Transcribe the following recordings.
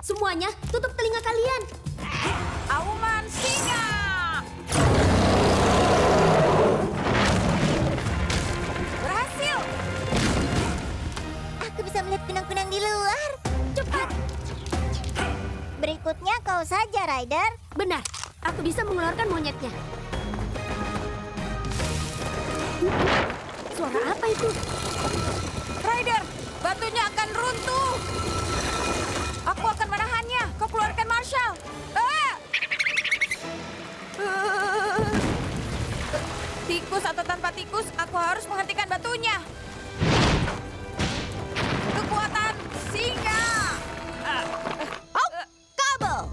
Semuanya tutup telinga kalian. Auman singa! Berhasil! Aku bisa melihat kunang-kunang di luar. Cepat. Berikutnya kau saja, Ryder. Benar, aku bisa mengeluarkan monyetnya. Suara apa itu? Ryder, batunya akan runtuh. Aku akan menahannya. Kau keluarkan Marshall. Tikus atau tanpa tikus, aku harus menghentikan batunya. Kekuatan singa. Kabel.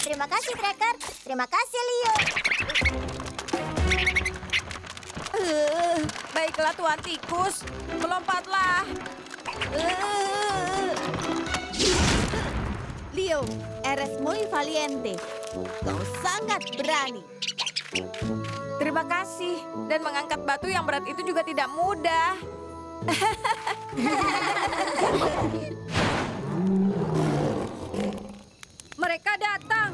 Terima kasih, Tracker. Terima kasih, Leo. Baiklah, Tuan Tikus. Melompatlah. Leo, eres muy valiente. Kau sangat berani. Terima kasih. Dan mengangkat batu yang berat itu juga tidak mudah. Mereka datang.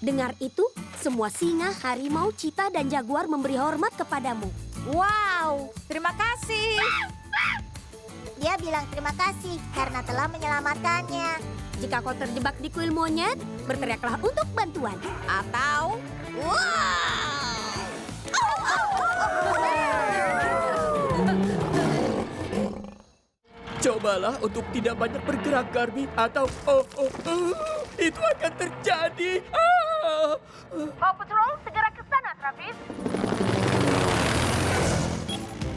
Dengar itu, semua singa, harimau, cita, dan jaguar memberi hormat kepadamu. Wow, terima kasih. Dia bilang terima kasih karena telah menyelamatkannya. Jika kau terjebak di kuil monyet, berteriaklah untuk bantuan. Atau, Cobalah untuk tidak banyak bergerak, Garbi, atau itu akan terjadi. Paw Patrol segera ke sana, Travis.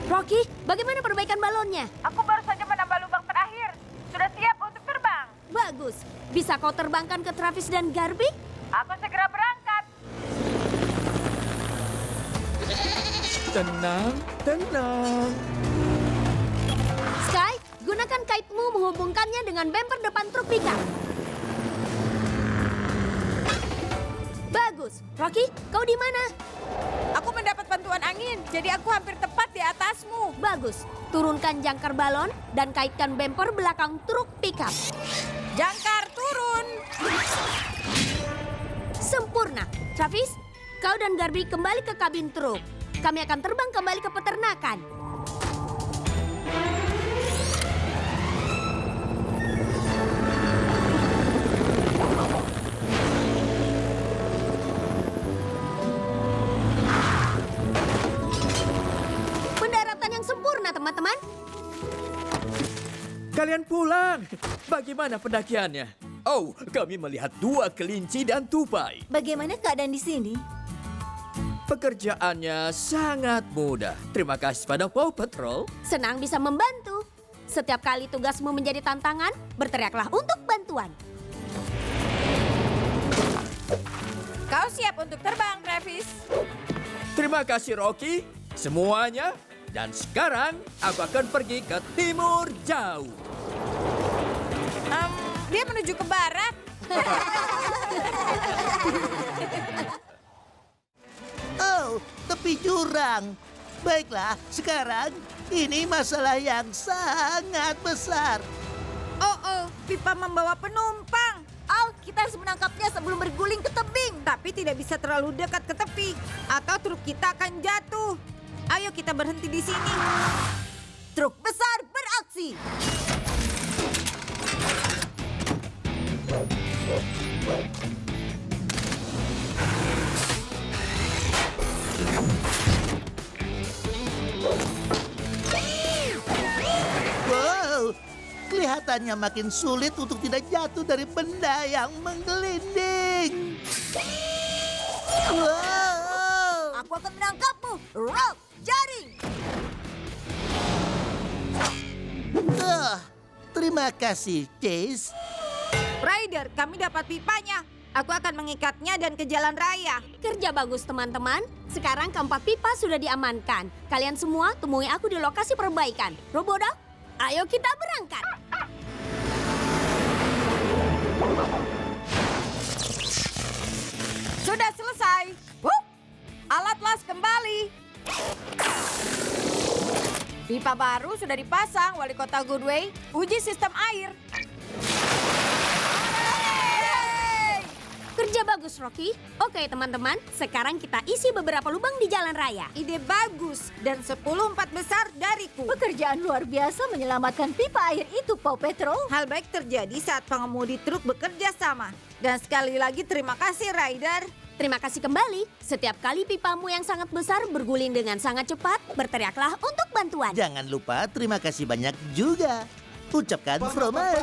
Rocky, bagaimana perbaikan balonnya? Aku baru saja menambah lubang terakhir. Sudah siap untuk terbang. Bagus. Bisa kau terbangkan ke Travis dan Garbi? Aku segera berangkat. Tenang, tenang. Sky, gunakan kaitmu menghubungkannya dengan bemper depan truk pickup. Bagus. Rocky, kau di mana? Aku mendapat bantuan angin, jadi aku hampir tepat di atasmu. Bagus. Turunkan jangkar balon dan kaitkan bemper belakang truk pickup. Jangkar turun. Sempurna. Travis, kau dan Garbi kembali ke kabin truk. Kami akan terbang kembali ke peternakan. Pendaratan yang sempurna, teman-teman. Kalian pulang. Bagaimana pendakiannya? Oh, kami melihat 2 kelinci dan tupai. Bagaimana keadaan di sini? Pekerjaannya sangat mudah. Terima kasih pada Paw Patrol. Senang bisa membantu. Setiap kali tugasmu menjadi tantangan, berteriaklah untuk bantuan. Kau siap untuk terbang, Travis. Terima kasih, Rocky. Semuanya. Dan sekarang aku akan pergi ke timur jauh. Dia menuju ke barat. Oh, tepi jurang. Baiklah, sekarang ini masalah yang sangat besar. Oh, pipa membawa penumpang. Oh, kita harus menangkapnya sebelum berguling ke tebing. Tapi tidak bisa terlalu dekat ke tepi, atau truk kita akan jatuh. Ayo kita berhenti di sini. Truk besar beraksi. Wow, kelihatannya makin sulit untuk tidak jatuh dari benda yang menggelinding. Wow. Aku akan menangkapmu. Rope, jaring. Terima kasih, Chase. Ryder, kami dapat pipanya. Aku akan mengikatnya dan ke jalan raya. Kerja bagus, teman-teman. Sekarang keempat pipa sudah diamankan. Kalian semua temui aku di lokasi perbaikan. Robodo, ayo kita berangkat. Pipa baru sudah dipasang, Wali Kota Goodway. Uji sistem air. Kerja bagus, Rocky. Oke, teman-teman. Sekarang kita isi beberapa lubang di jalan raya. Ide bagus dan 10 empat besar dariku. Pekerjaan luar biasa menyelamatkan pipa air itu, Paw Patrol. Hal baik terjadi saat pengemudi truk bekerja sama. Dan sekali lagi terima kasih, Ryder. Terima kasih kembali. Setiap kali pipamu yang sangat besar berguling dengan sangat cepat, berteriaklah untuk bantuan. Jangan lupa terima kasih banyak juga. Ucapkan Fromat.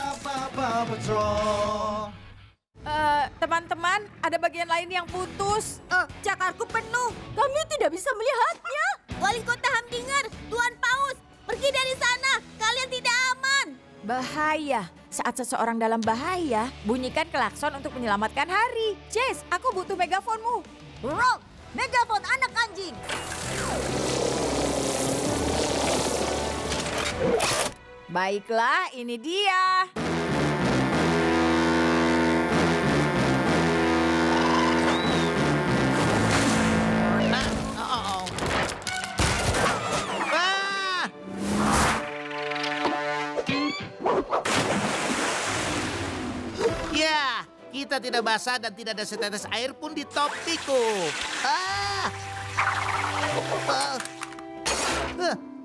Teman-teman, ada bagian lain yang putus. Cakarku penuh. Kami tidak bisa melihatnya. Wali Kota Hamdinger, Tuan Paus, pergi dari sana. Kalian tidak aman. Bahaya. Saat seseorang dalam bahaya, bunyikan klakson untuk menyelamatkan hari. Chase, aku butuh megafonmu. Rock, megafon anak anjing. Baiklah, ini dia. Ah! Ya, kita tidak basah dan tidak ada setetes air pun di topiku. Ah!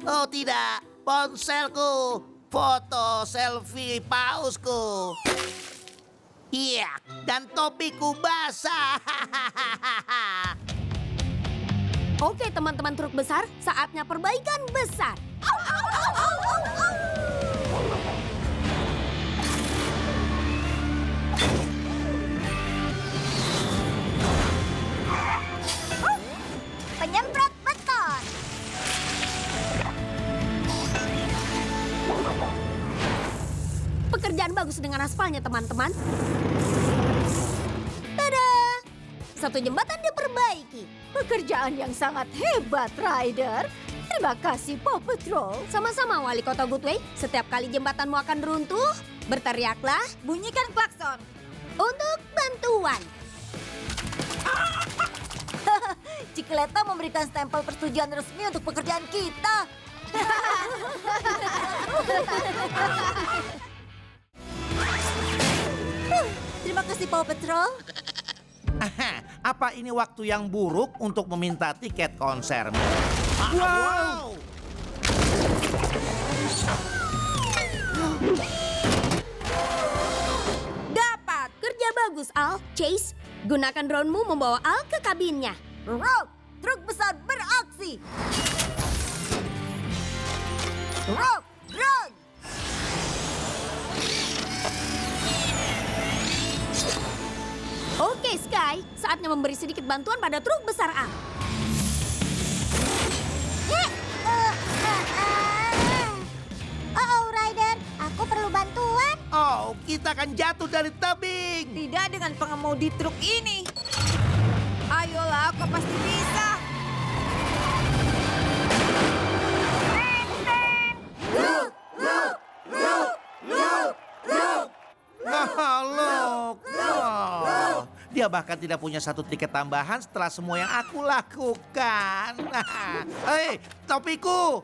Oh tidak, ponselku, foto selfie pausku. Iya, dan topiku basah. Oke, teman-teman truk besar, saatnya perbaikan besar. Au, au, au, au, au, au. Penyemprot beton. Pekerjaan bagus dengan aspalnya, teman-teman. Tada! Satu jembatan diperbaiki. Pekerjaan yang sangat hebat, Ryder. Terima kasih, Paw Patrol. Sama-sama, Wali Kota Goodway. Setiap kali jembatanmu akan runtuh, berteriaklah Bunyikan klakson. untuk bantuan. Cikleta memberikan stempel persetujuan resmi untuk pekerjaan kita. Terima kasih, Paw Patrol. Apa ini waktu yang buruk untuk meminta tiket konser? Wow! Dapat! Kerja bagus, Al. Chase, gunakan drone-mu membawa Al ke kabinnya. Rock, truk besar beraksi. Rock, run. Oke, Sky. Saatnya memberi sedikit bantuan pada truk besar Al. Oh, Ryder, aku perlu bantuan. Oh, kita akan jatuh dari tebing. Tidak dengan pengemudi truk ini. Ayolah, kau pasti bisa. Look. Oh, dia bahkan tidak punya satu tiket tambahan setelah semua yang aku lakukan. Hei, topiku.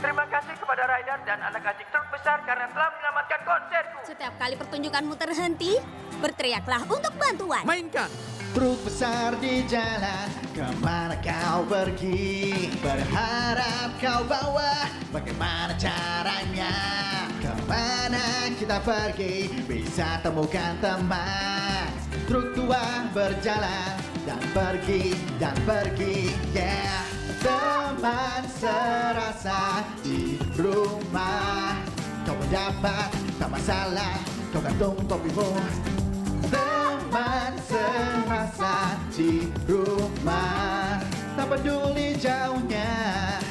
Terima kasih kepada Ryder dan anak anjing truk besar karena telah menyelamatkan konserku. Setiap kali pertunjukanmu terhenti, berteriaklah untuk bantuan. Mainkan. Truk besar di jalan, kemana kau pergi? Berharap kau bawa, bagaimana caranya? Kemana kita pergi, bisa temukan teman. Truk tua berjalan, dan pergi, yeah. Teman serasa di rumah. Kau mendapat, tak masalah, kau gantung topimu. Teman serasa di rumah, tak peduli jauhnya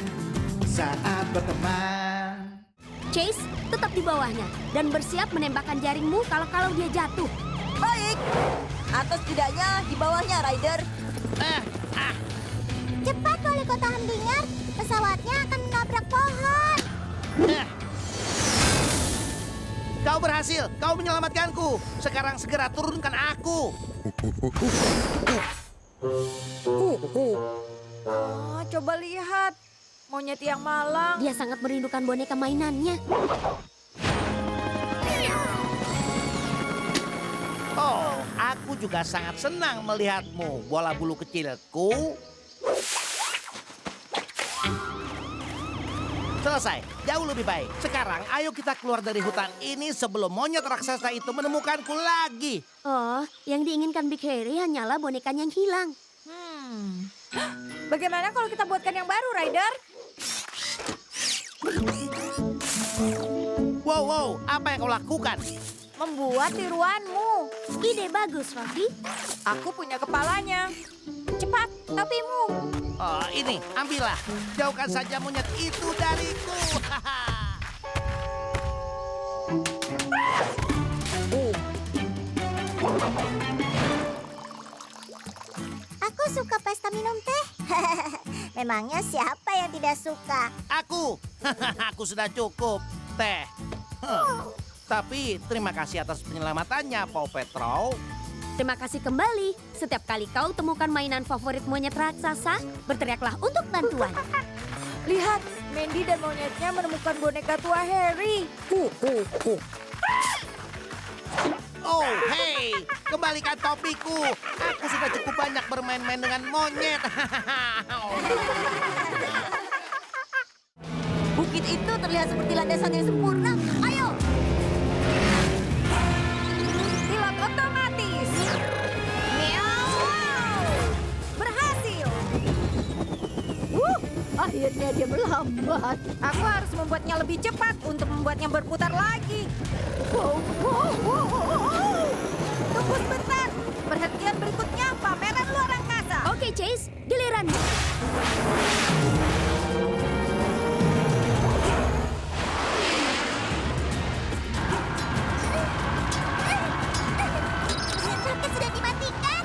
saat berteman. Chase, tetap di bawahnya dan bersiap menembakkan jaringmu kalau dia jatuh. Baik. Atau setidaknya di bawahnya, Ryder. Cepat, Wali Kota Hamdinger. Pesawatnya akan menabrak pohon. Kau berhasil, kau menyelamatkanku. Sekarang segera turunkan aku. Oh, coba lihat. monyet yang malang. Dia sangat merindukan boneka mainannya. Oh, aku juga sangat senang melihatmu, bola bulu kecilku. Selesai, jauh lebih baik. Sekarang ayo kita keluar dari hutan ini sebelum monyet raksasa itu menemukanku lagi. Oh, yang diinginkan Big Hairy hanyalah bonekanya yang hilang. Bagaimana kalau kita buatkan yang baru, Ryder? Wow, apa yang kau lakukan? Membuat tiruanmu. Ide bagus, Rocky. Aku punya kepalanya. Cepat, topimu. Oh, ini, ambillah. Jauhkan saja monyet itu dariku. Aku suka pesta minum teh. Memangnya siapa yang tidak suka? Aku, aku sudah cukup. Teh. Tapi terima kasih atas penyelamatannya, Paw Patrol. Terima kasih kembali. Setiap kali kau temukan mainan favorit monyet raksasa, berteriaklah untuk bantuan. Lihat, Mandy dan monyetnya menemukan boneka tua Harry. Oh, hey, kembalikan topiku. Aku sudah cukup banyak bermain-main dengan monyet. Bukit itu terlihat seperti landasan yang sempurna. Ayo! Pilot otomatis. Meow! Berhasil! Akhirnya dia melambat. Aku harus membuatnya lebih cepat untuk membuatnya berputar lagi. Tunggu sebentar. Perhentian berikutnya pameran luar angkasa. Oke, Chase, giliranmu. Roket sudah dimatikan.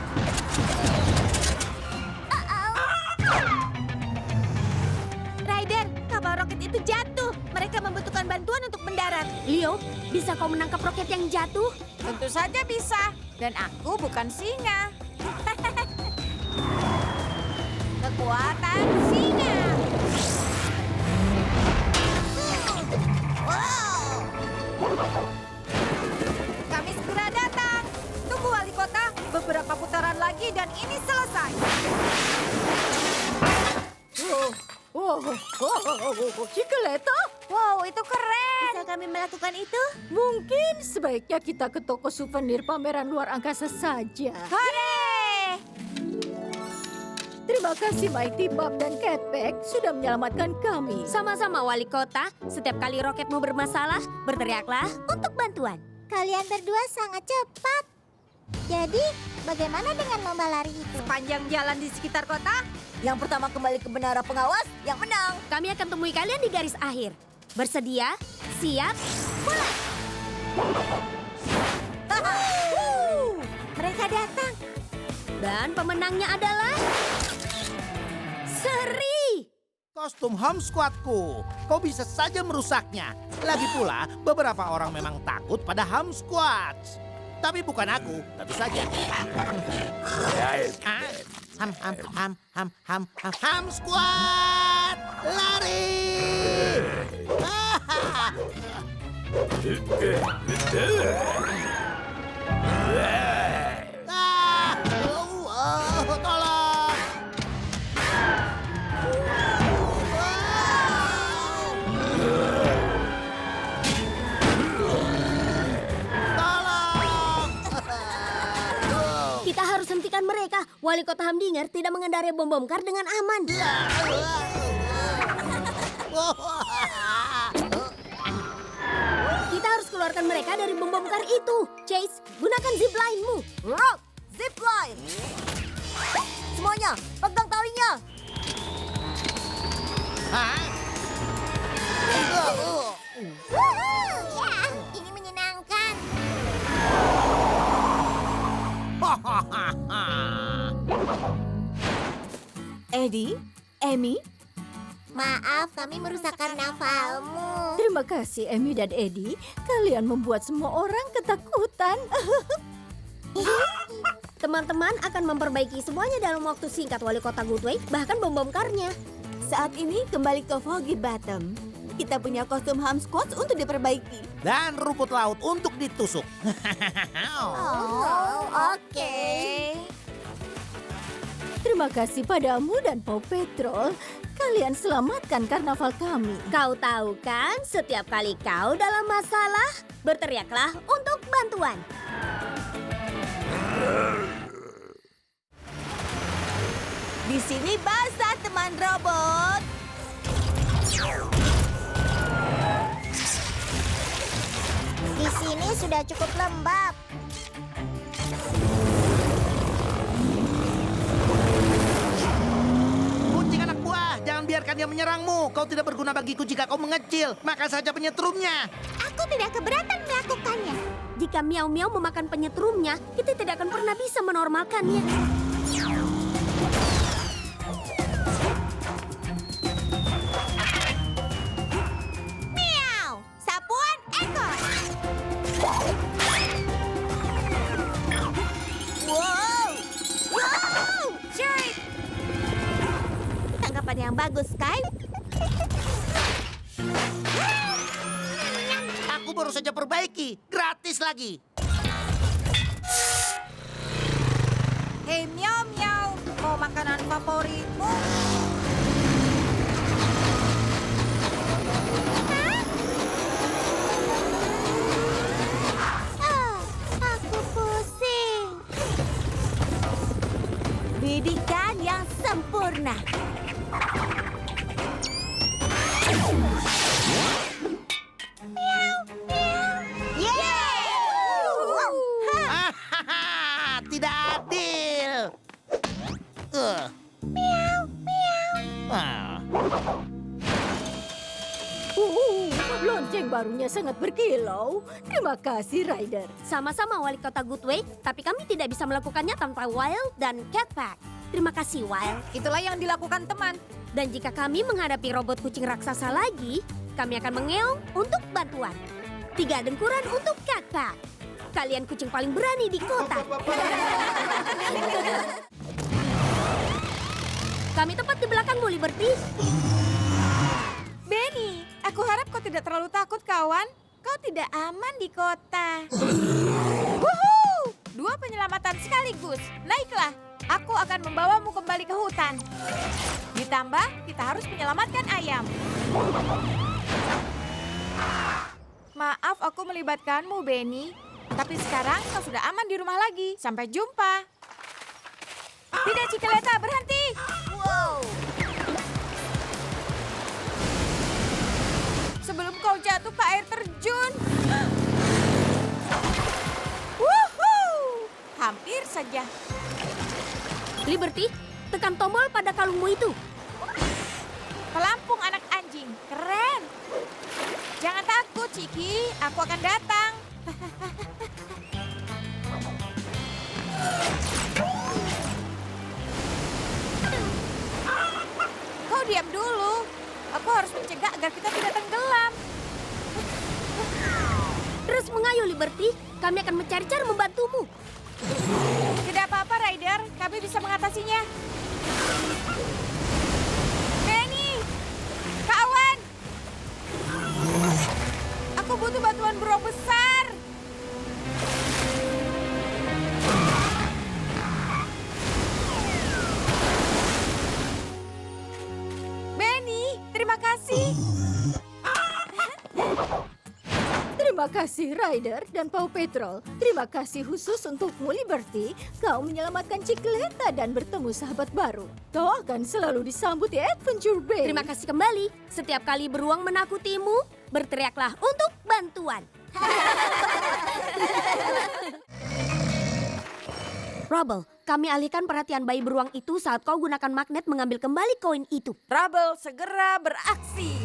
Ryder, kapal roket itu jatuh. Mereka membutuhkan bantuan untuk mendarat. Leo, bisa kau menangkap roket yang jatuh? Tentu saja bisa. Dan aku bukan singa. Kekuatan singa. Kami segera datang. Tunggu wali kota. Beberapa putaran lagi dan ini selesai. Cikeleto? Wow, itu keren. Bisa kami melakukan itu? Mungkin sebaiknya kita ke toko souvenir pameran luar angkasa saja. Hore! Terima kasih Mighty Bob dan Catpack sudah menyelamatkan kami. Sama-sama, Wali Kota. Setiap kali roketmu bermasalah, berteriaklah untuk bantuan. Kalian berdua sangat cepat. Jadi, bagaimana dengan lomba lari itu? Sepanjang jalan di sekitar kota, Yang pertama kembali ke menara pengawas, yang menang. Kami akan temui kalian di garis akhir. Bersedia? Siap? Mulai! Mereka datang. Dan pemenangnya adalah... Seri! Kostum Home Squadku, kau bisa saja merusaknya. Lagi pula, beberapa orang memang takut pada Home Squads. Tapi bukan aku, tentu saja. Ham Squad, lari! Tolong! Kita harus hentikan mereka. Wali Kota Hamdinger tidak mengendarai bom kar dengan aman. Kita harus keluarkan mereka dari bom kar itu. Chase, gunakan zipline-mu. Rock, zipline. Semuanya, pegang talinya. Ya, ini menyenangkan. Eddie, Amy, Maaf, kami merusak karnavalmu. terima kasih Amy dan Eddie. Kalian membuat semua orang ketakutan. Teman-teman akan memperbaiki semuanya dalam waktu singkat, Wali Kota Goodway, bahkan bom karnya. Saat ini kembali ke Foggy Bottom. Kita punya kostum Hamsquatch untuk diperbaiki. Dan rumput laut untuk ditusuk. Oh, oke. Terima kasih padamu dan Paw Patrol. Kalian selamatkan karnaval kami. Kau tahu kan, setiap kali kau dalam masalah, berteriaklah untuk bantuan. Di sini basah, teman robot. Di sini sudah cukup lembab. Kucing anak buah, jangan biarkan dia menyerangmu. Kau tidak berguna bagiku jika kau mengecil. Makan saja penyetrumnya. Aku tidak keberatan melakukannya. Jika Miau-Miau memakan penyetrumnya, kita tidak akan pernah bisa menormalkannya. Miau, sapuan ekor. Wow, wow, Shark. Tanggapan yang bagus, Sky. Aku baru saja perbaiki. Gratis lagi. Hei Miau Miau, mau makanan favoritmu? Aku pusing. Bidikan yang sempurna. Tidak adil. Lonceng barunya sangat berkilau. Terima kasih, Ryder. Sama-sama wali kota Goodway, tapi kami tidak bisa melakukannya tanpa Wild dan Catpack. Terima kasih, Wild. Itulah yang dilakukan teman. Dan jika kami menghadapi robot kucing raksasa lagi, kami akan mengeong untuk bantuan. 3 dengkuran untuk Catpack. Kalian kucing paling berani di kota. Kami tepat di belakangmu, Liberty. Benny, aku harap kau tidak terlalu takut, kawan. Kau tidak aman di kota. Wuhuu! 2 penyelamatan sekaligus. Naiklah, aku akan membawamu kembali ke hutan. Ditambah, kita harus menyelamatkan ayam. Maaf aku melibatkanmu, Benny. Tapi sekarang kau sudah aman di rumah lagi. Sampai jumpa. Tidak, Cikeleta, berhenti. Wow. Sebelum kau jatuh ke air terjun. Wuhuu! Hampir saja. Liberty, tekan tombol pada kalungmu itu. Pelampung anak anjing, keren. Jangan takut, Ciki. Aku akan datang. Kau diam dulu. Aku harus mencegah agar kita tidak tenggelam. Terus mengayuh, Liberty. Kami akan mencari cara membantumu. Tidak apa-apa, Ryder. Kami bisa mengatasinya. Benny! Kawan! Aku butuh bantuan beruang besar. Benny, terima kasih. Terima kasih, Ryder dan Paw Patrol. Terima kasih khusus untukmu, Liberty. Kau menyelamatkan Cikleta dan bertemu sahabat baru. Kau akan selalu disambut di Adventure Bay. Terima kasih kembali. Setiap kali beruang menakutimu, berteriaklah untuk bantuan. Rubble, kami alihkan perhatian bayi beruang itu saat kau gunakan magnet mengambil kembali koin itu. Rubble segera beraksi.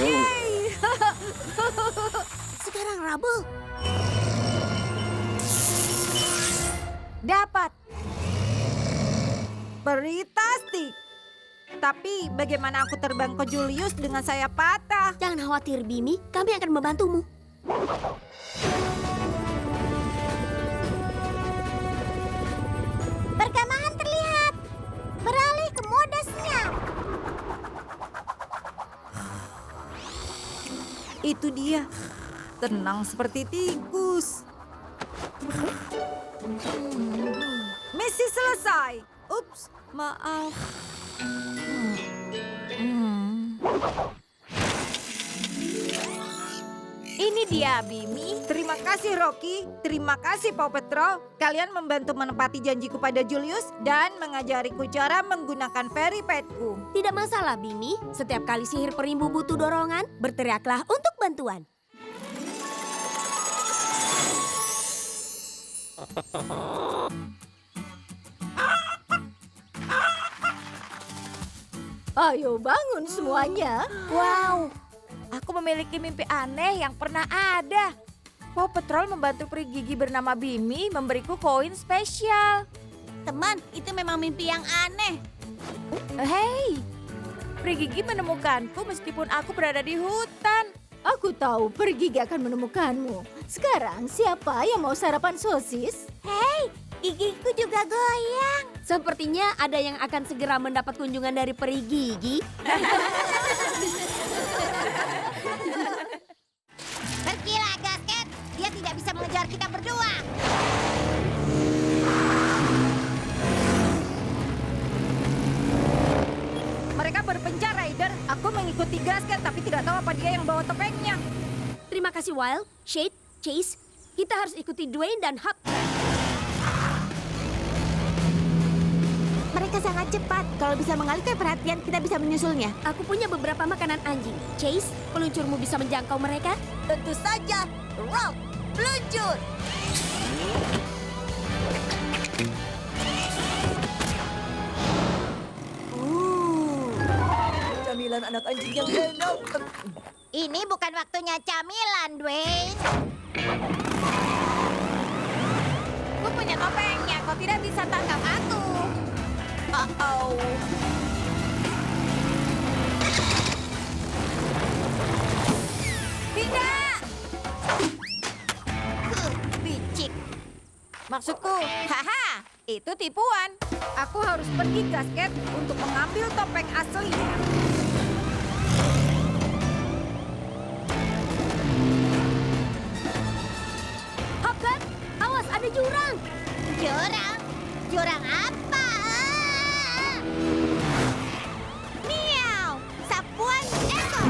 Yeay! Sekarang Rubble. Dapat. Peritastik. Tapi bagaimana aku terbang ke Julius dengan sayap patah? Jangan khawatir, Bimi. Kami akan membantumu. Perkemahan terlihat. Beralih ke mode senyap. dia. Tenang seperti tikus. Misi selesai. Ups, maaf. Ini dia Bimi. Terima kasih Rocky. Terima kasih Paw Patrol. Kalian membantu menepati janjiku pada Julius dan mengajariku cara menggunakan fairy petku. Tidak masalah, Bimi. Setiap kali sihir perimbu butuh dorongan, berteriaklah untuk bantuan. Ayo bangun semuanya. Wow, aku memiliki mimpi aneh yang pernah ada. Paw Patrol membantu peri gigi bernama Bimi memberiku koin spesial. Teman, itu memang mimpi yang aneh. Hei, peri gigi menemukanku meskipun aku berada di hutan. Aku tahu Pergigi akan menemukanmu. Sekarang siapa yang mau sarapan sosis? Hei, gigiku juga goyang. Sepertinya ada yang akan segera mendapat kunjungan dari peri gigi. Pergilah, Gasket. Dia tidak bisa mengejar kita berdua. Mereka berpencar, Ryder. Aku mengikuti Gasket tapi tidak tahu apa dia yang bawa topengnya. Terima kasih, Wild, Shade, Chase. Kita harus ikuti Dwayne dan Hub. Mereka sangat cepat. Kalau bisa mengalihkan perhatian, kita bisa menyusulnya. Aku punya beberapa makanan anjing. Chase, peluncurmu bisa menjangkau mereka? Tentu saja. Rock, peluncur. Camilan anak anjing yang enak. Ini bukan waktunya camilan, Dwayne. Aku punya topengnya, kau tidak bisa tangkap aku. Oh. Tidak! Bicik. Maksudku, haha, itu tipuan. Aku harus pergi Gasket untuk mengambil topeng aslinya. Hubcap, awas ada jurang. Jurang? Jurang apa? Miau, sapuan ekor.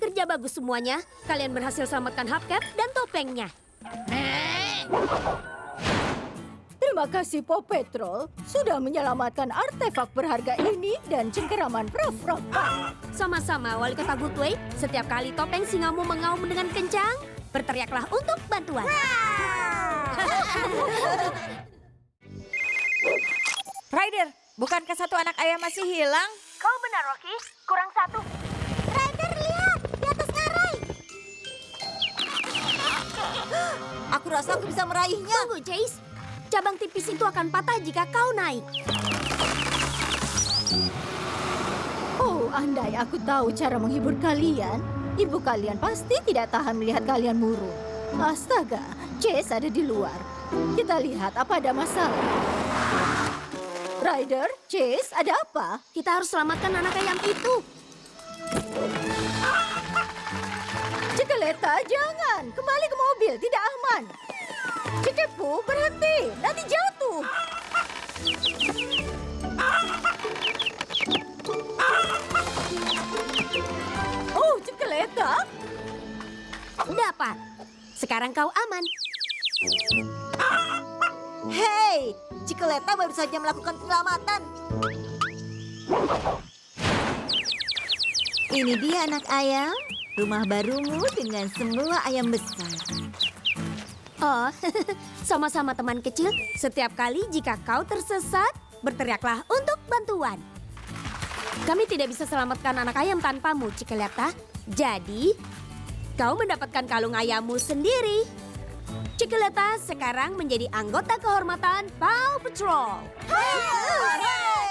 Kerja bagus semuanya. Kalian berhasil selamatkan Hubcap dan topengnya. Terima kasih Paw Patrol sudah menyelamatkan artefak berharga ini dan cengkeraman Prof. Sama-sama, Wali Kota Goodway. Setiap kali topeng singamu mengaum dengan kencang, berteriaklah untuk bantuan. Ryder, bukankah satu anak ayam masih hilang? Kau benar, Rocky. Kurang satu. Ryder, lihat! Di atas ngarai! Aku rasa aku bisa meraihnya. Tunggu, Chase. Cabang tipis itu akan patah jika kau naik. Oh, andai aku tahu cara menghibur kalian, ibu kalian pasti tidak tahan melihat kalian murung. Astaga, Chase ada di luar. Kita lihat apa ada masalah. Ryder, Chase, ada apa? Kita harus selamatkan anak ayam itu. Cikeleta, jangan. Kembali ke mobil, tidak aman. Cikepu, berhenti. Nanti jatuh. Oh, Cikeleta. Dapat. Sekarang kau aman. Hei, Cikeleta baru saja melakukan penyelamatan. Ini dia anak ayam, rumah barumu dengan semua ayam besar. Oh, sama-sama teman kecil. Setiap kali jika kau tersesat, berteriaklah untuk bantuan. Kami tidak bisa selamatkan anak ayam tanpamu, Cikeleta. Jadi, kau mendapatkan kalung ayammu sendiri. Cikeleta sekarang menjadi anggota kehormatan Paw Patrol.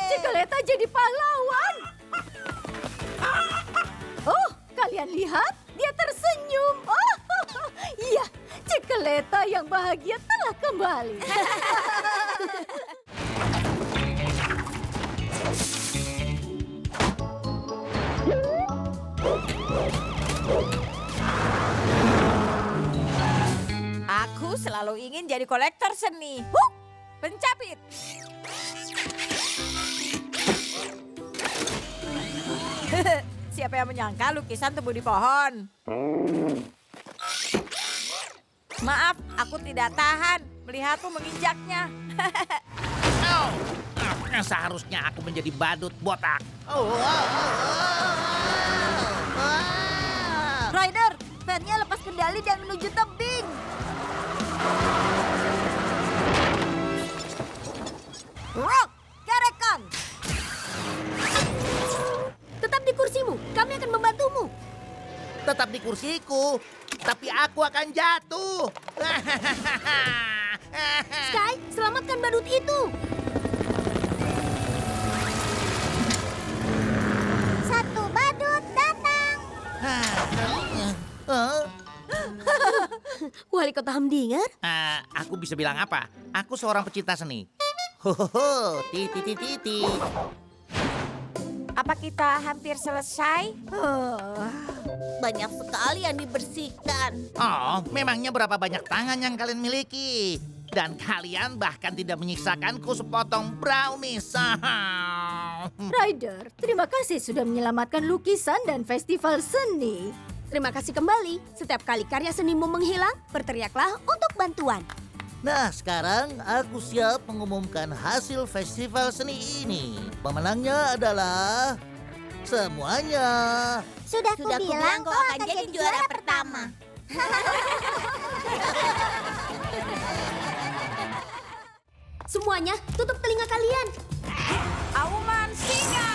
Cikeleta jadi pahlawan. Oh, kalian lihat? Dia tersenyum. Oh, iya, Cikeleta yang bahagia telah kembali. ingin jadi kolektor seni. Huk! Pencapit. Siapa yang menyangka lukisan tumbuh di pohon? Maaf, aku tidak tahan melihatmu menginjaknya. Oh, seharusnya aku menjadi badut botak. Ryder, fan-nya lepas kendali dan menuju tebing. Rock, kerekan. Tetap di kursimu, kami akan membantumu. Tetap di kursiku, tapi aku akan jatuh. Sky, selamatkan badut itu. Satu badut datang. Wali kota Hamdinger? Aku bisa bilang apa? Aku seorang pecinta seni. Hohoho, titi. Apa kita hampir selesai? Banyak sekali yang dibersihkan. Oh, memangnya berapa banyak tangan yang kalian miliki? Dan kalian bahkan tidak menyiksakanku sepotong brownies. Ryder, terima kasih sudah menyelamatkan lukisan dan festival seni. Terima kasih kembali. Setiap kali karya senimu menghilang, berteriaklah untuk bantuan. Nah, sekarang aku siap mengumumkan hasil festival seni ini. Pemenangnya adalah semuanya. Sudah Sudah kubilang kau akan jadi juara pertama. Semuanya, tutup telinga kalian. Auman singa!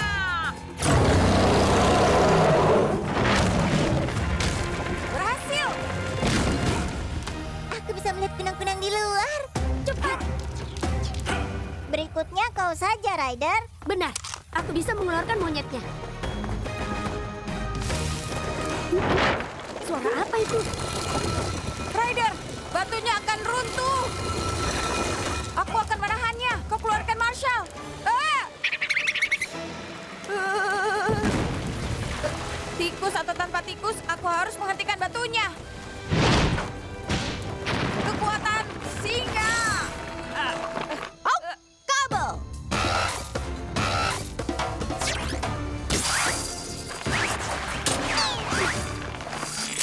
Berhasil! Aku bisa melihat kunang-kunang di luar. Cepat. Berikutnya kau saja, Ryder. Benar, aku bisa mengeluarkan monyetnya. Suara apa itu? Ryder, batunya akan runtuh. Aku akan menahannya. Kau keluarkan Marshall. Tikus atau tanpa tikus, aku harus menghentikan batunya. Kekuatan singa. Kabel.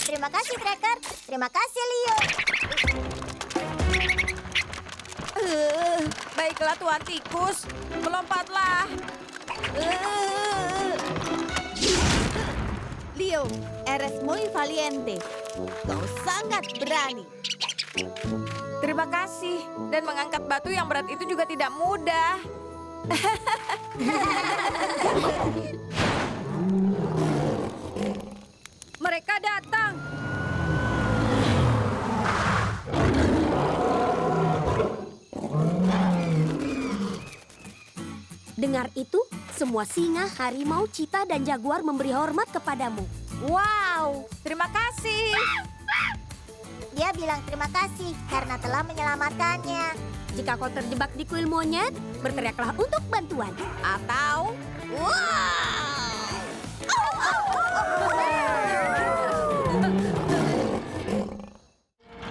Terima kasih, Tracker. Terima kasih, Leo. Baiklah, Tuan Tikus. Melompatlah. Leo, eres muy valiente. Kau sangat berani. Terima kasih. Dan mengangkat batu yang berat itu juga tidak mudah. Mereka datang. Dengar itu, semua singa, harimau, cita, dan jaguar memberi hormat kepadamu. Wow, terima kasih. Dia bilang terima kasih karena telah menyelamatkannya. Jika kau terjebak di kuil monyet, berteriaklah untuk bantuan. Atau,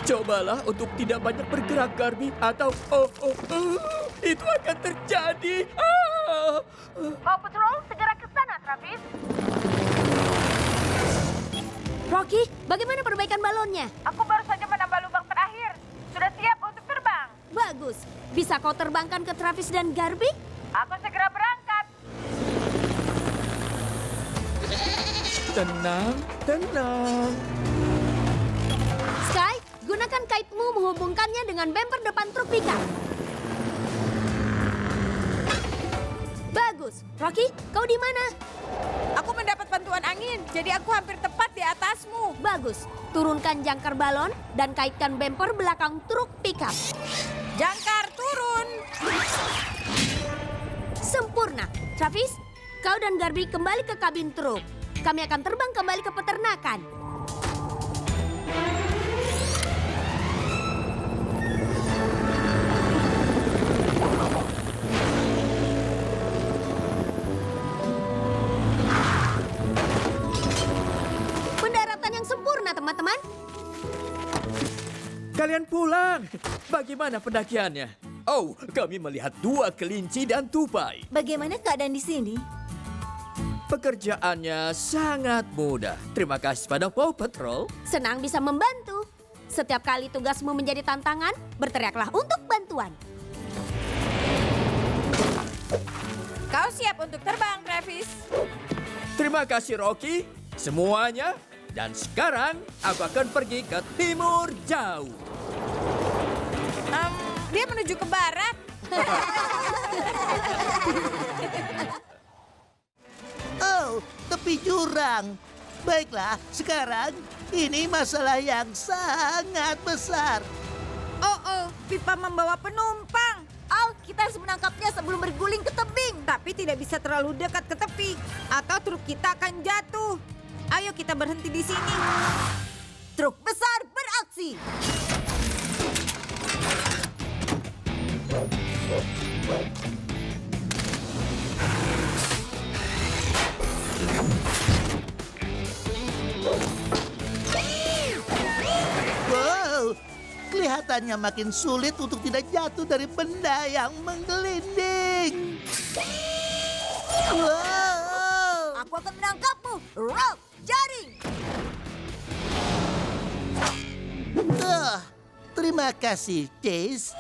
Cobalah untuk tidak banyak bergerak, Garbi, atau itu akan terjadi. Paw Patrol segera ke sana, Travis. Rocky, bagaimana perbaikan balonnya? Aku baru saja menambah lubang terakhir. Sudah siap untuk terbang. Bagus. Bisa kau terbangkan ke Travis dan Garbi? Aku segera berangkat. Tenang, tenang. Sky, gunakan kaitmu menghubungkannya dengan bemper depan truk pickup. Bagus. Rocky, kau di mana? Aku mendapat bantuan angin, jadi aku hampir tepat di atasmu. Bagus. Turunkan jangkar balon dan kaitkan bemper belakang truk pickup. Jangkar turun. Sempurna. Travis, kau dan Garbi kembali ke kabin truk. Kami akan terbang kembali ke peternakan. Pendaratan yang sempurna, teman-teman. Kalian pulang. bagaimana pendakiannya? Oh, kami melihat 2 kelinci dan tupai. Bagaimana keadaan di sini? Pekerjaannya sangat mudah. Terima kasih pada Paw Patrol. Senang bisa membantu. Setiap kali tugasmu menjadi tantangan, berteriaklah untuk bantuan. Kau siap untuk terbang, Travis? Terima kasih Rocky, semuanya. Dan sekarang aku akan pergi ke timur jauh. Dia menuju ke barat. Oh, tepi jurang. Baiklah, sekarang ini masalah yang sangat besar. Oh, pipa membawa penumpang. Al, kita harus menangkapnya sebelum berguling ke tebing. Tapi tidak bisa terlalu dekat ke tepi, atau truk kita akan jatuh. Ayo kita berhenti di sini. Truk besar beraksi. Wow, kelihatannya makin sulit untuk tidak jatuh dari benda yang menggelinding. Wow. Aku akan menangkapmu. Rock, jaring. Terima kasih, Chase.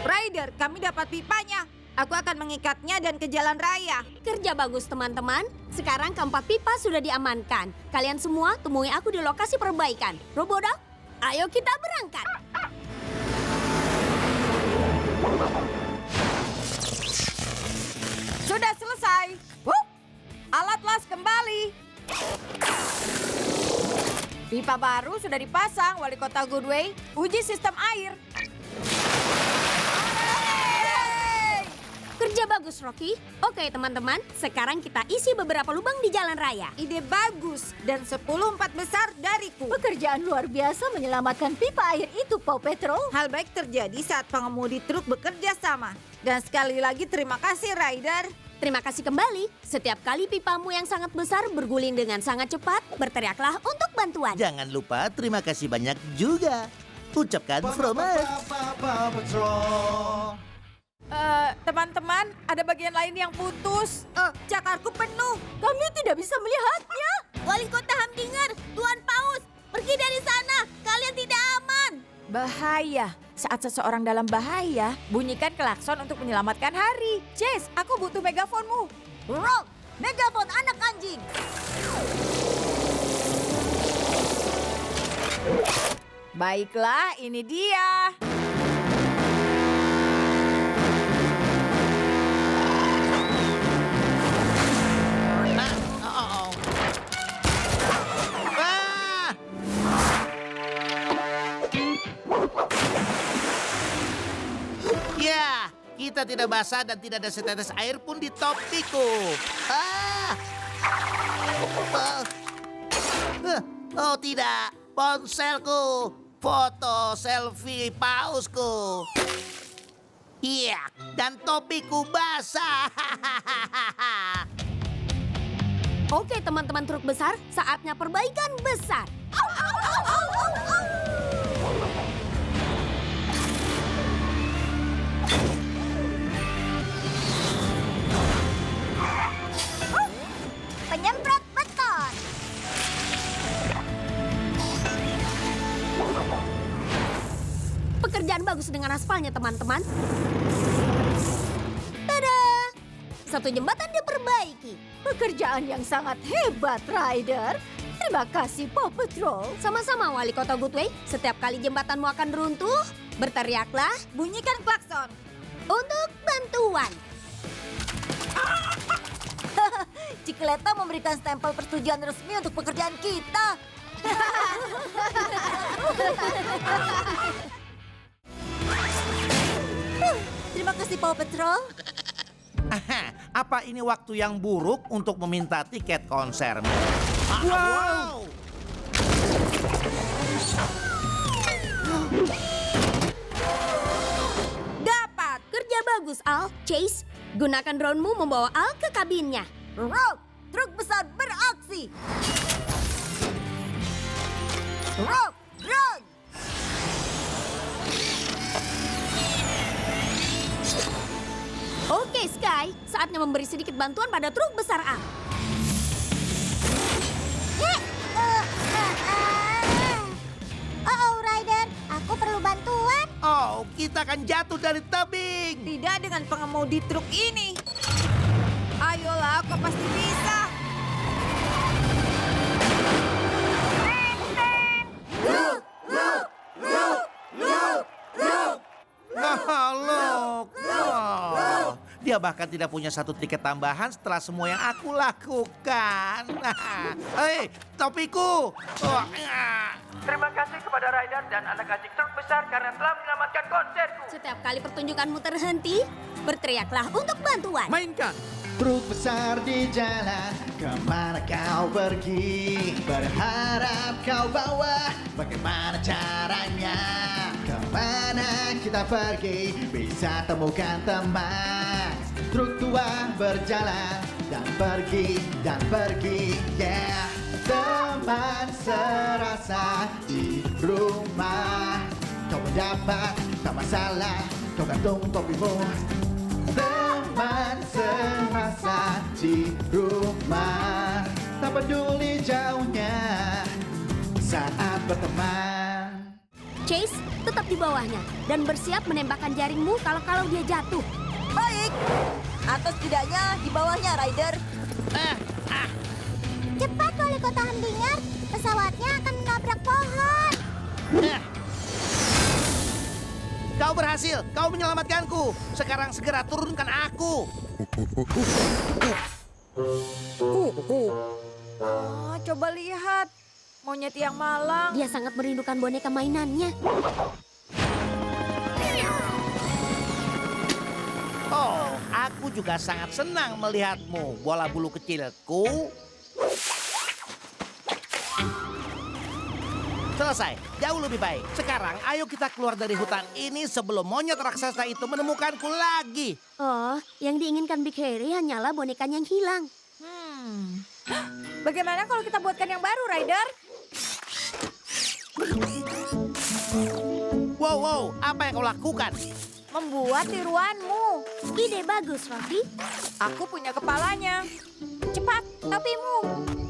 Ryder, kami dapat pipanya. Aku akan mengikatnya dan ke jalan raya. Kerja bagus teman-teman. Sekarang keempat pipa sudah diamankan. Kalian semua temui aku di lokasi perbaikan. Roboda, ayo kita berangkat. Sudah selesai. Alat las kembali. Pipa baru sudah dipasang, Wali Kota Goodway. Uji sistem air. Kerja bagus, Rocky. Oke, teman-teman. Sekarang kita isi beberapa lubang di jalan raya. Ide bagus dan 10/4 besar dariku. Pekerjaan luar biasa menyelamatkan pipa air itu, Paw Patrol. Hal baik terjadi saat pengemudi truk bekerja sama. Dan sekali lagi terima kasih, Ryder. Terima kasih kembali. Setiap kali pipamu yang sangat besar berguling dengan sangat cepat, berteriaklah untuk bantuan. Jangan lupa terima kasih banyak juga. Ucapkan Fromat. Paw Patrol. Teman-teman, ada bagian lain yang putus. Cakarku penuh. Kami tidak bisa melihatnya. Wali Kota Hamdinger, Tuan Paus, pergi dari sana. Kalian tidak aman. Bahaya. Saat seseorang dalam bahaya, bunyikan klakson untuk menyelamatkan hari. Chase, aku butuh megafonmu. Rock, megafon anak anjing. Baiklah, ini dia. Ya, kita tidak basah dan tidak ada setetes air pun di topiku. Oh tidak, ponselku, foto selfie pausku. Iya, dan topiku basah. Oke, teman-teman truk besar, saatnya perbaikan besar. Penyemprot beton. Pekerjaan bagus dengan aspalnya, teman-teman. Tada! Satu jembatan diperbaiki. Pekerjaan yang sangat hebat, Ryder. Terima kasih, Paw Patrol. Sama-sama, Wali Kota Goodway. Setiap kali jembatanmu akan runtuh, berteriaklah Bunyikan klakson. untuk bantuan. Cikleta memberikan stempel persetujuan resmi untuk pekerjaan kita. Terima kasih, Paw Patrol. Apa ini waktu yang buruk untuk meminta tiket konser? Wow! Dapat. Kerja bagus, Al. Chase, gunakan drone-mu membawa Al ke kabinnya. Rock, truk besar beraksi. Rock, run. Oke, Sky. Saatnya memberi sedikit bantuan pada truk besar A. Oh, Ryder, aku perlu bantuan. Oh, kita akan jatuh dari tebing. Tidak dengan pengemudi truk ini. Ayolah, kau pasti bisa. Look. Oh, dia bahkan tidak punya satu tiket tambahan setelah semua yang aku lakukan. Hei, topiku. Terima kasih kepada Ryder dan anak anjing truk besar karena telah menyelamatkan konserku. Setiap kali pertunjukanmu terhenti, berteriaklah untuk bantuan. Mainkan. Truk besar di jalan, kemana kau pergi? Berharap kau bawa, bagaimana caranya? Kemana kita pergi, bisa temukan teman. Truk tua berjalan, dan pergi, yeah. Teman serasa di rumah. Kau mendapat, tak masalah, kau gantung topimu. Teman serasa di rumah, tak peduli jauhnya saat berteman. Chase, tetap di bawahnya dan bersiap menembakkan jaringmu kalau dia jatuh. Baik. Atau setidaknya di bawahnya, Ryder. Cepat, Wali Kota Hamdinger. Pesawatnya akan menabrak pohon. Kau berhasil, kau menyelamatkanku. Sekarang segera turunkan aku. Oh, coba lihat. Monyet yang malang. Dia sangat merindukan boneka mainannya. Oh, aku juga sangat senang melihatmu, bola bulu kecilku. Selesai, jauh lebih baik. Sekarang ayo kita keluar dari hutan ini sebelum monyet raksasa itu menemukanku lagi. Oh, yang diinginkan Big Hairy hanyalah bonekanya yang hilang. Bagaimana kalau kita buatkan yang baru, Ryder? Wow, apa yang kau lakukan? Membuat tiruanmu. Ide bagus, Rocky. Aku punya kepalanya. Cepat, topimu.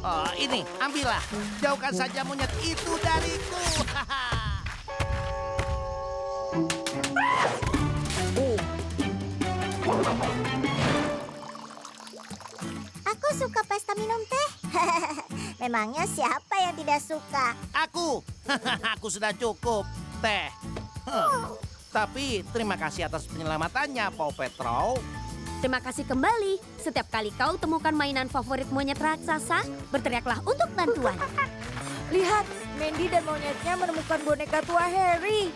Oh, ini, ambillah. Jauhkan saja monyet itu dariku. Aku suka pesta minum teh. Memangnya siapa yang tidak suka? Aku. Aku sudah cukup. Teh. Tapi terima kasih atas penyelamatannya, Paw Patrol. Terima kasih kembali. Setiap kali kau temukan mainan favorit monyet raksasa, berteriaklah untuk bantuan. Lihat, Mandy dan monyetnya menemukan boneka tua Harry.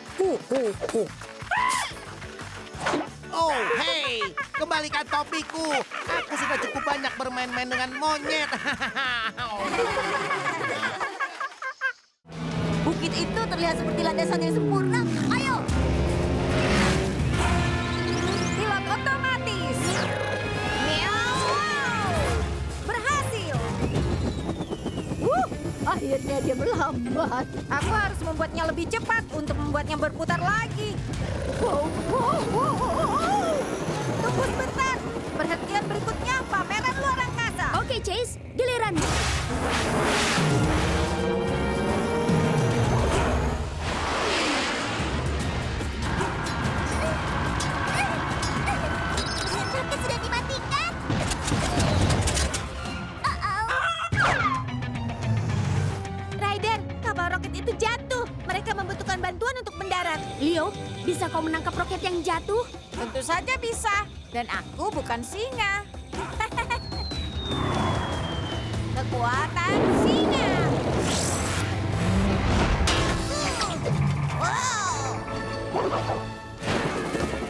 Oh, hey, kembalikan topiku. Aku sudah cukup banyak bermain-main dengan monyet. Bukit itu terlihat seperti landasan yang sempurna. Ayo! Pilot otomatis. Meow! Berhasil. Akhirnya dia melambat. Aku harus membuatnya lebih cepat untuk membuatnya berputar lagi. Tunggu sebentar. Perhentian berikutnya pameran luar angkasa. Oke, Chase, giliranmu. Roket sudah dimatikan. Ryder, kapal roket itu jatuh. Mereka membutuhkan bantuan untuk mendarat. Leo, bisa kau menangkap roket yang jatuh? Tentu saja bisa. Dan aku bukan singa. Kekuatan singa.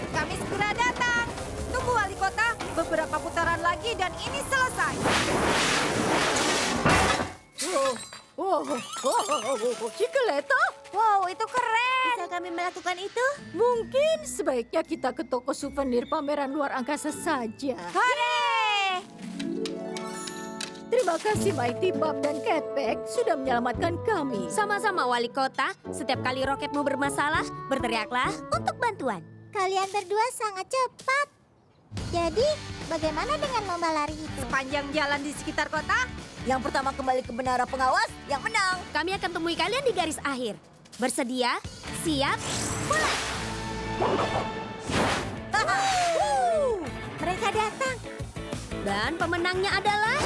Kami segera datang. Tunggu wali kota. Beberapa putaran lagi dan ini selesai. Cikeleta? Wow, itu keren. Bisa kami melakukan itu? Mungkin sebaiknya kita ke toko souvenir pameran luar angkasa saja. Hore! Terima kasih Mighty Bob dan Catpack sudah menyelamatkan kami. Sama-sama, Wali Kota. Setiap kali roketmu bermasalah, berteriaklah untuk bantuan. Kalian berdua sangat cepat. Jadi, bagaimana dengan lomba lari itu? Sepanjang jalan di sekitar kota, Yang pertama kembali ke menara pengawas, yang menang. Kami akan temui kalian di garis akhir. Bersedia? Siap? Mulai! Mereka datang. Dan pemenangnya adalah...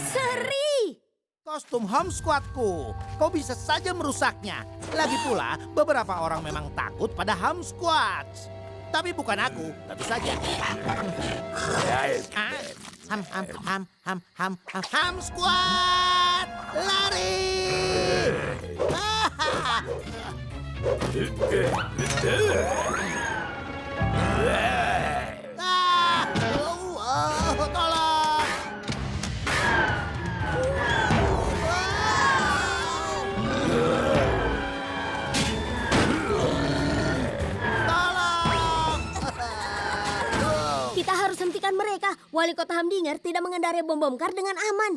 Seri! Kostum Home Squadku, kau bisa saja merusaknya. Lagi pula, beberapa orang memang takut pada Home Squads. Tapi bukan aku, tentu saja. Ham Squad, lari! Tolong! Kita harus hentikan mereka. Wali kota Hamdinger tidak mengendarai bom kar dengan aman.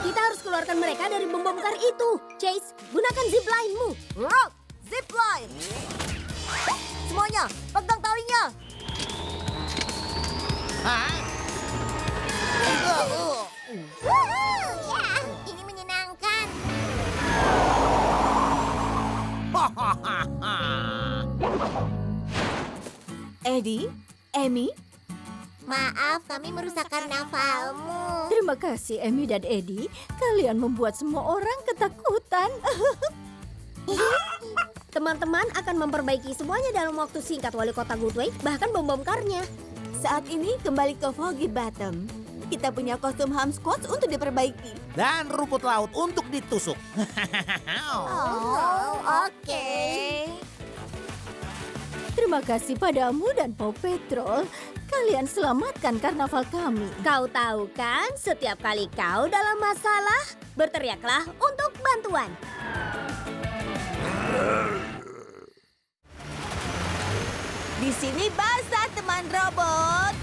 Kita harus keluarkan mereka dari bom kar itu. Chase, gunakan zipline-mu. Rock, zipline. Semuanya, pegang talinya. Ya, ini menyenangkan. Eddie, Amy, Maaf, kami merusak karnavalmu. terima kasih Amy dan Eddie. Kalian membuat semua orang ketakutan. Teman-teman akan memperbaiki semuanya dalam waktu singkat, Wali Kota Goodway, bahkan bom karnya. saat ini kembali ke Foggy Bottom. Kita punya kostum Ham Squad untuk diperbaiki. Dan rumput laut untuk ditusuk. Oh, oke. Terima kasih padamu dan Paw Patrol. Kalian selamatkan karnaval kami. Kau tahu kan, setiap kali kau dalam masalah, berteriaklah untuk bantuan. Di sini basah, teman robot.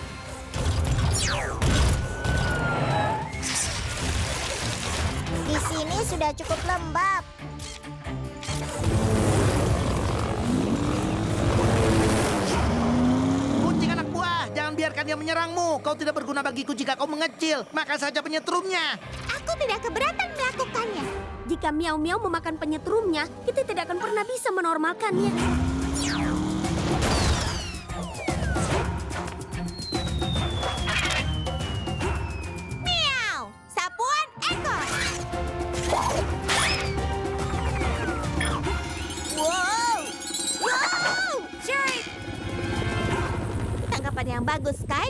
Di sini sudah cukup lembab. Kucing anak buah, jangan biarkan dia menyerangmu. Kau tidak berguna bagiku jika kau mengecil. Makan saja penyetrumnya. Aku tidak keberatan melakukannya. Jika Miau-Miau memakan penyetrumnya, kita tidak akan pernah bisa menormalkannya. Miau, sapuan ekor. Wow, wow, Shark. Tanggapan yang bagus, Sky.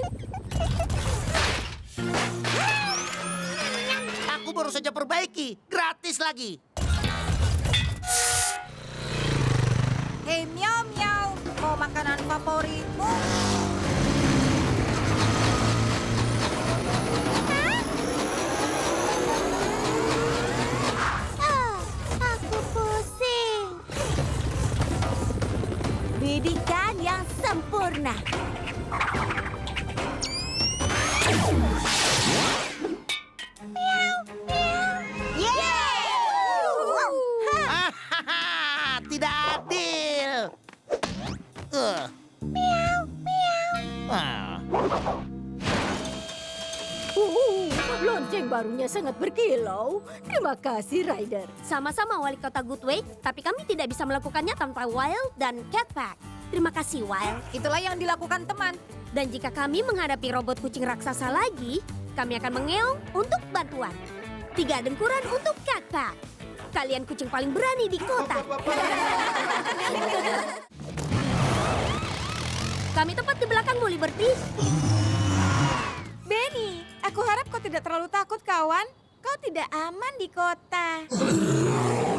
Aku baru saja perbaiki. Gratis lagi. Hei Miau Miau, mau makanan favoritmu? Aku pusing. Bidikan yang sempurna. Tidak adil. Lonceng barunya sangat berkilau. Terima kasih, Ryder. Sama-sama Wali Kota Goodway, tapi kami tidak bisa melakukannya tanpa Wild dan Catpack. Terima kasih Wild. Itulah yang dilakukan teman. Dan jika kami menghadapi robot kucing raksasa lagi, kami akan mengeong untuk bantuan. 3 dengkuran untuk Catpack. Kalian kucing paling berani di kota. Kami tepat di belakangmu, Liberty. Benny, aku harap kau tidak terlalu takut, kawan. Kau tidak aman di kota.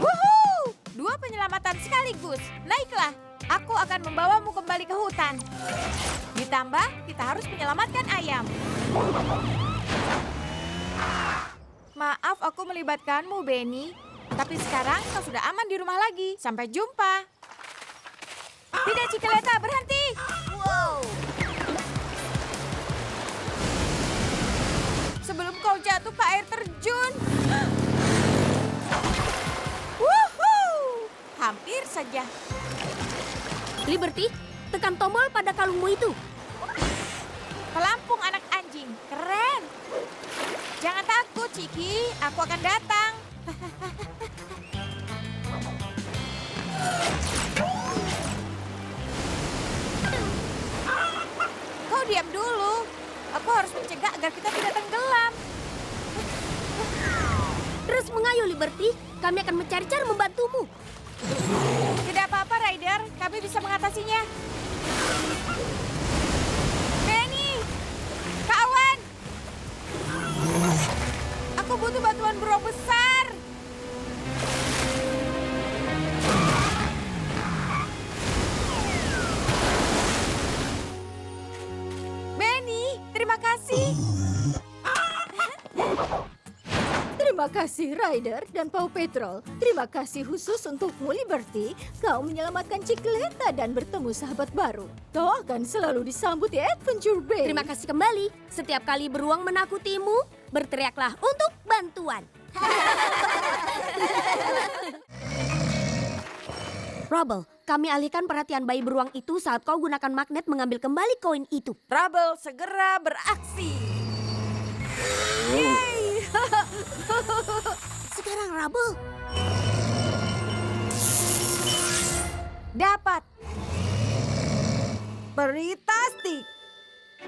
Wuhuu! 2 penyelamatan sekaligus. Naiklah, aku akan membawamu kembali ke hutan. Ditambah, kita harus menyelamatkan ayam. Maaf aku melibatkanmu, Benny. Tapi sekarang kau sudah aman di rumah lagi. Sampai jumpa. Tidak, Cikeleta, berhenti. Wow. Sebelum kau jatuh ke air terjun. Wuhuu! saja. Liberty, tekan tombol pada kalungmu itu. Pelampung anak anjing, keren. Jangan takut, Ciki, aku akan datang. Kau diam dulu. Aku harus mencegah agar kita tidak tenggelam. Terus mengayuh, Liberty. Kami akan mencari cara membantumu. Tidak apa-apa, Ryder. Kami bisa mengatasinya. Benny! Kawan! Aku butuh bantuan beruang besar. Benny, terima kasih. Terima kasih Ryder dan Paw Patrol. Terima kasih khusus untukmu Liberty. Kau menyelamatkan Cikleta dan bertemu sahabat baru. Kau akan selalu disambut di Adventure Bay. Terima kasih kembali. Setiap kali beruang menakutimu, berteriaklah untuk bantuan. Rubble, kami alihkan perhatian bayi beruang itu saat kau gunakan magnet mengambil kembali koin itu. Rubble segera beraksi. Yeay! Sekarang Rubble. Dapat. Peritastik.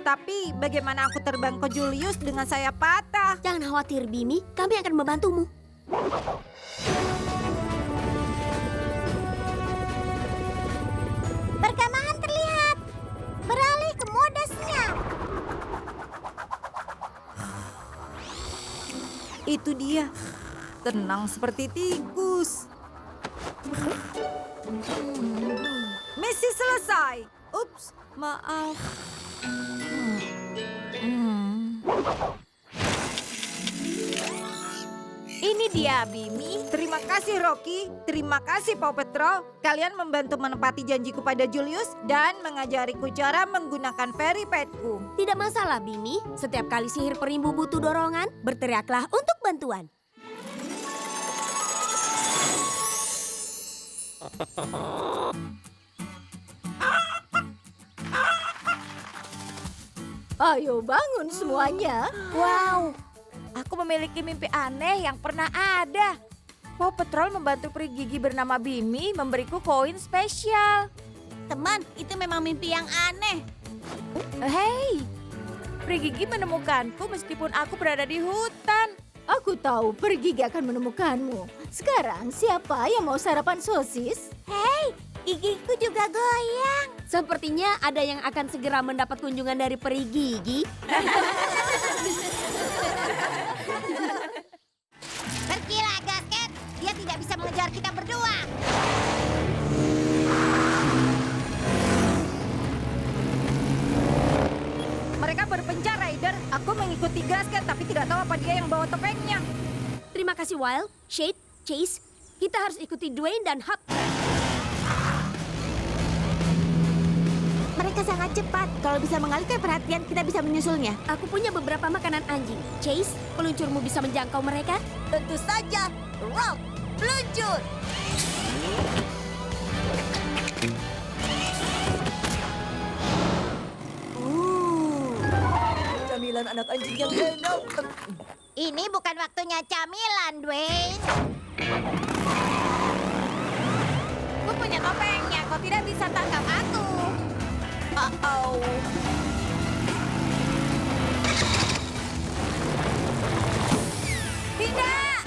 Tapi bagaimana aku terbang ke Julius dengan sayap patah? Jangan khawatir, Bimi. Kami akan membantumu. Perkemahan terlihat. Beralih ke mode senyap. Itu dia. Tenang seperti tikus. Misi selesai. Ups, maaf. Ini dia, Bimi. Terima kasih, Rocky. Terima kasih, Paw Patrol. Kalian membantu menepati janjiku pada Julius dan mengajariku cara menggunakan fairy petku. Tidak masalah, Bimi. Setiap kali sihir perimbu butuh dorongan, berteriaklah untuk bantuan. Ayo bangun semuanya. Wow, aku memiliki mimpi aneh yang pernah ada. Paw Patrol membantu peri gigi bernama Bimi memberiku koin spesial. Teman, itu memang mimpi yang aneh. Hei, peri gigi menemukanku meskipun aku berada di hutan. Aku tahu Pergigi akan menemukanmu. Sekarang siapa yang mau sarapan sosis? Hei, gigiku juga goyang. Sepertinya ada yang akan segera mendapat kunjungan dari peri gigi. Pergilah, Gasket. Dia tidak bisa mengejar kita berdua. Mereka berpencar, Ryder. Aku mengikuti Gasket tapi tidak tahu apa dia yang bawa topengnya. Terima kasih, Wild, Shade, Chase. Kita harus ikuti Dwayne dan Hub. Mereka sangat cepat. Kalau bisa mengalihkan perhatian, kita bisa menyusulnya. Aku punya beberapa makanan anjing. Chase, peluncurmu bisa menjangkau mereka? Tentu saja. Rock, meluncur. Camilan anak anjing yang enak. Ini bukan waktunya camilan, Dwayne. Aku punya topengnya, kau tidak bisa tangkap aku. Oh. Tidak.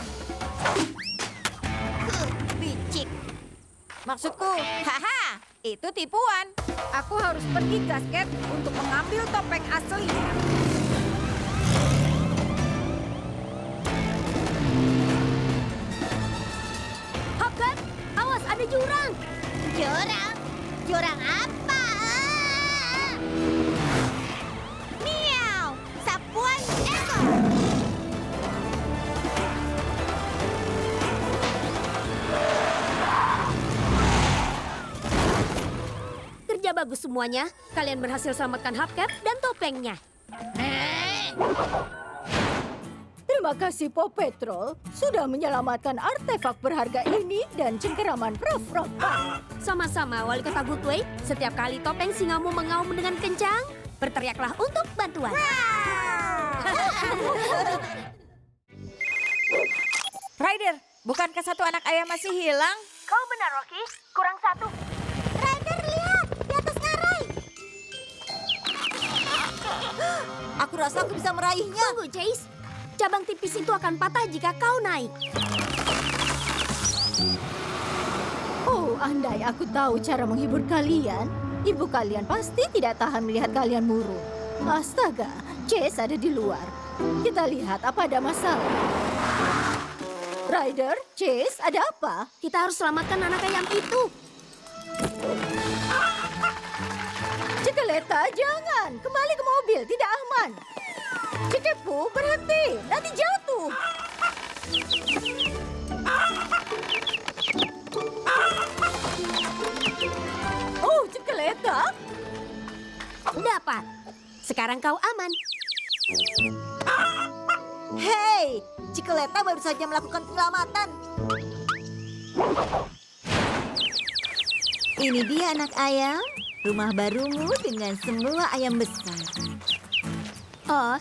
Bicik. Maksudku, haha, itu tipuan. Aku harus pergi Gasket untuk mengambil topeng aslinya. Hubcap, awas ada jurang. Jurang? Jurang apa? Miau, sapuan ego. Kerja bagus semuanya. Kalian berhasil selamatkan Hubcap dan topengnya. Terima kasih Paw Patrol sudah menyelamatkan artefak berharga ini dan cengkeraman Prof. Sama-sama, Wali Kota Goodway. Setiap kali topeng singamu mengaum dengan kencang, berteriaklah untuk bantuan. Ryder, bukankah satu anak ayam masih hilang? Kau benar, Rocky. Kurang satu. Ryder, lihat! Di atas ngarai! Aku rasa aku bisa meraihnya. Tunggu, Chase. Cabang tipis itu akan patah jika kau naik. Oh, andai aku tahu cara menghibur kalian, ibu kalian pasti tidak tahan melihat kalian murung. Astaga, Chase ada di luar. Kita lihat apa ada masalah. Ryder, Chase, ada apa? Kita harus selamatkan anak ayam itu. Cikeleta, jangan. Kembali ke mobil, tidak aman. Cikepu, berhenti. Nanti jatuh. Oh, Cikeleta. Dapat. Sekarang kau aman. Hei, Cikeleta baru saja melakukan penyelamatan. Ini dia anak ayam, rumah barumu dengan semua ayam besar. Oh,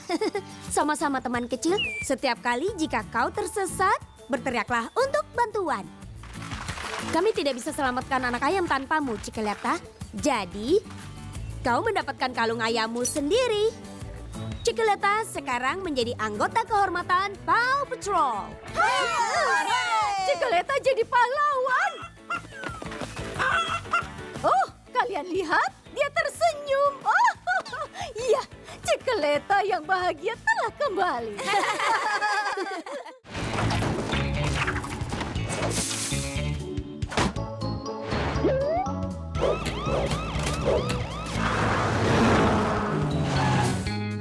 sama-sama teman kecil. Setiap kali jika kau tersesat, berteriaklah untuk bantuan. Kami tidak bisa selamatkan anak ayam tanpamu, Cikeleta. Jadi, kau mendapatkan kalung ayammu sendiri. Cikeleta sekarang menjadi anggota kehormatan Paw Patrol. Cikeleta jadi pahlawan. Oh, kalian lihat? Dia tersenyum. Oh, iya, Cikeleta yang bahagia telah kembali.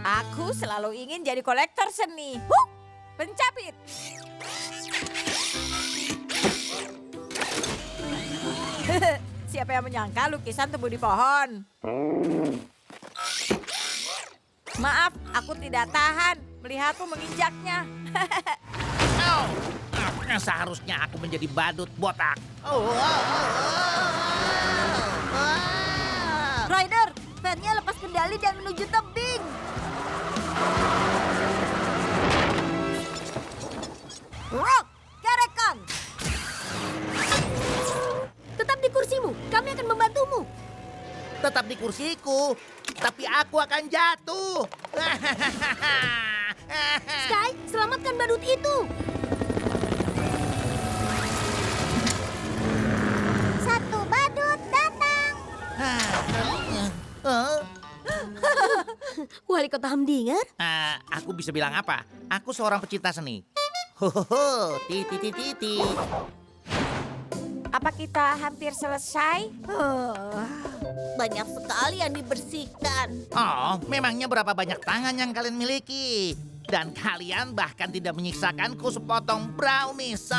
Aku selalu ingin jadi kolektor seni. Huk! Pencapit. Siapa yang menyangka lukisan tumbuh di pohon? Maaf, aku tidak tahan melihatmu menginjaknya. Oh, seharusnya aku menjadi badut botak. Ryder, fan-nya lepas kendali dan menuju tebing. Rock, gerekan! Tetap di kursimu, kami akan membantumu. Tetap di kursiku, tapi aku akan jatuh. Sky, selamatkan badut itu. Satu badut datang. Wali Kota Hamdinger? Aku bisa bilang apa? Aku seorang pecinta seni. Hohoho, titi. Apa kita hampir selesai? Banyak sekali yang dibersihkan. Oh, memangnya berapa banyak tangan yang kalian miliki? Dan kalian bahkan tidak menyiksakanku sepotong brownies.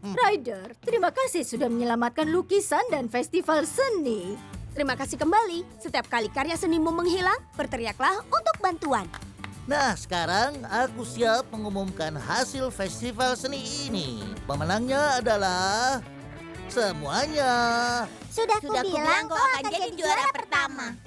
Ryder, terima kasih sudah menyelamatkan lukisan dan festival seni. Terima kasih kembali. Setiap kali karya senimu menghilang, berteriaklah untuk bantuan. Nah, sekarang aku siap mengumumkan hasil festival seni ini. Pemenangnya adalah semuanya. Sudah kubilang kau akan jadi juara pertama.